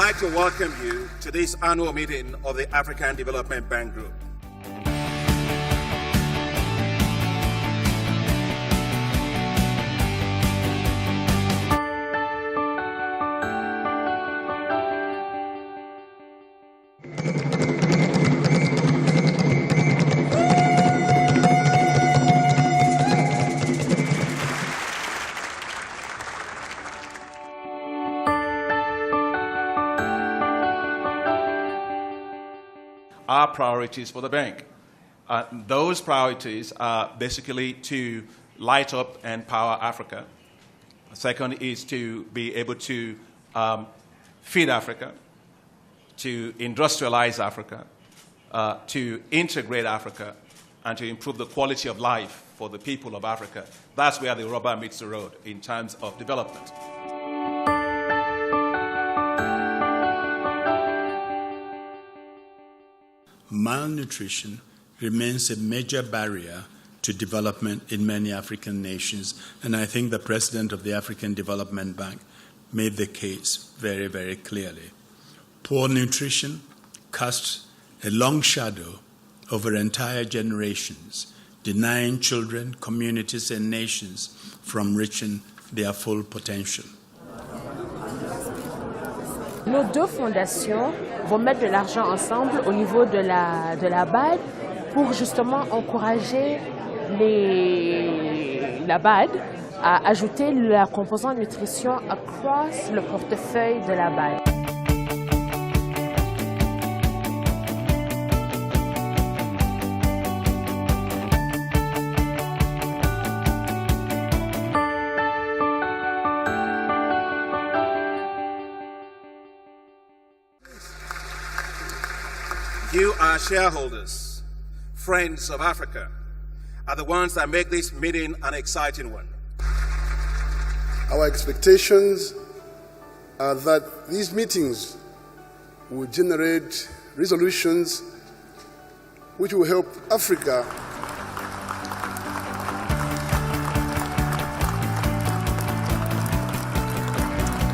like to welcome you to this annual meeting of the African Development Bank Group. Our priorities for the bank. Those priorities are basically to light up and power Africa. Second is to be able to feed Africa, to industrialize Africa, to integrate Africa, and to improve the quality of life for the people of Africa. That's where the rubber meets the road in terms of development. Malnutrition remains a major barrier to development in many African nations, and I think the president of the African Development Bank made the case very, very clearly. Poor nutrition casts a long shadow over entire generations, denying children, communities, and nations from reaching their full potential. Nos deux fondations vont mettre de l'argent ensemble au niveau de la BAD pour justement encourager la BAD à ajouter la composante nutrition across le portefeuille de la BAD. You, our shareholders, friends of Africa, are the ones that make this meeting an exciting one. Our expectations are that these meetings will generate resolutions which will help Africa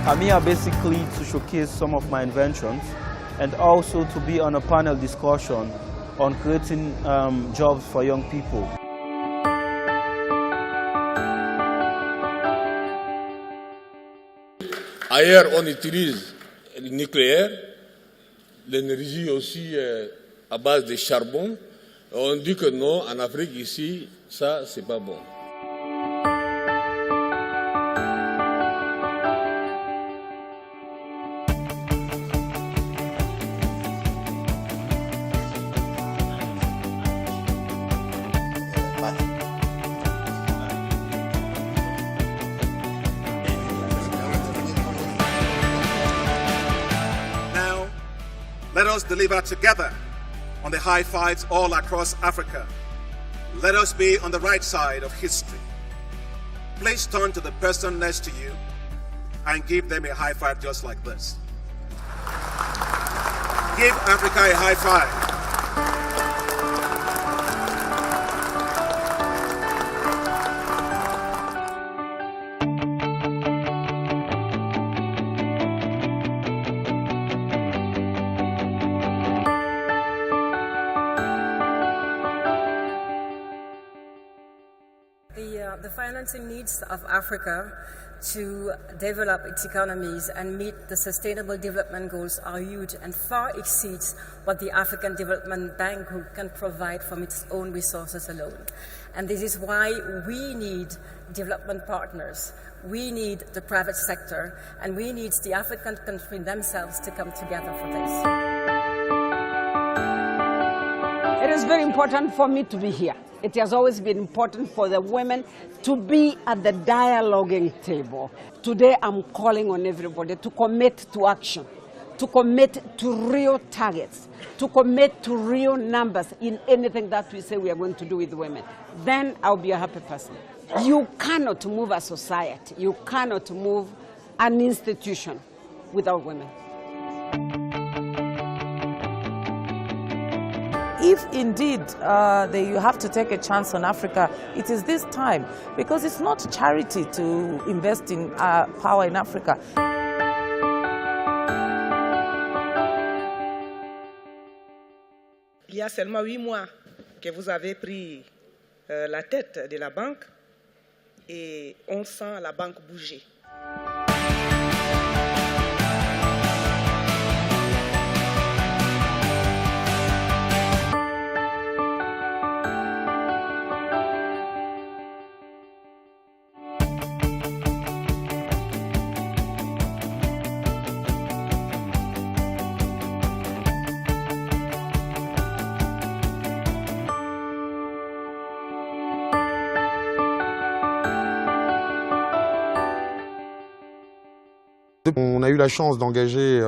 I'm here basically to showcase some of my inventions and also to be on a panel discussion on creating jobs for young people. Ailleurs, on utilise le nucléaire, l'énergie aussi à base de charbon. On dit que non, en Afrique ici, ça, c'est pas bon. Let us deliver together on the high fives all across Africa. Let us be on the right side of history. Please turn to the person next to you and give them a high five just like this. Give Africa a high five. The financing needs of Africa to develop its economies and meet the sustainable development goals are huge and far exceeds what the African Development Bank Group can provide from its own resources alone. And this is why we need development partners. We need the private sector, and we need the African countries themselves to come together for this. It is very important for me to be here. It has always been important for the women to be at the dialoguing table. Today I'm calling on everybody to commit to action, to commit to real targets, to commit to real numbers in anything that we say we are going to do with women. Then I'll be a happy person. You cannot move a society, you cannot move an institution without women. If indeed you have to take a chance on Africa, it is this time, because it's not charity to invest in power in Africa. y a seulement 8 mois que vous avez pris la tête de la banque et on sent la banque bouger. On a eu la chance d'engager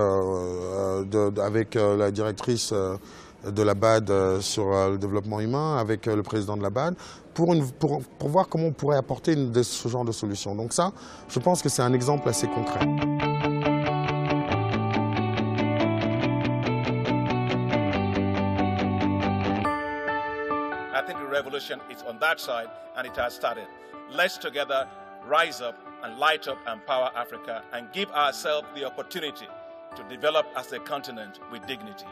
avec la directrice de la BAD sur le développement humain, avec le président de la BAD, pour voir comment on pourrait apporter ce genre de solution. Donc ça, je pense que c'est un exemple assez concret. I think the revolution is on that side and it has started. Let's together rise up and light up and empower Africa and give ourselves the opportunity to develop as a continent with dignity.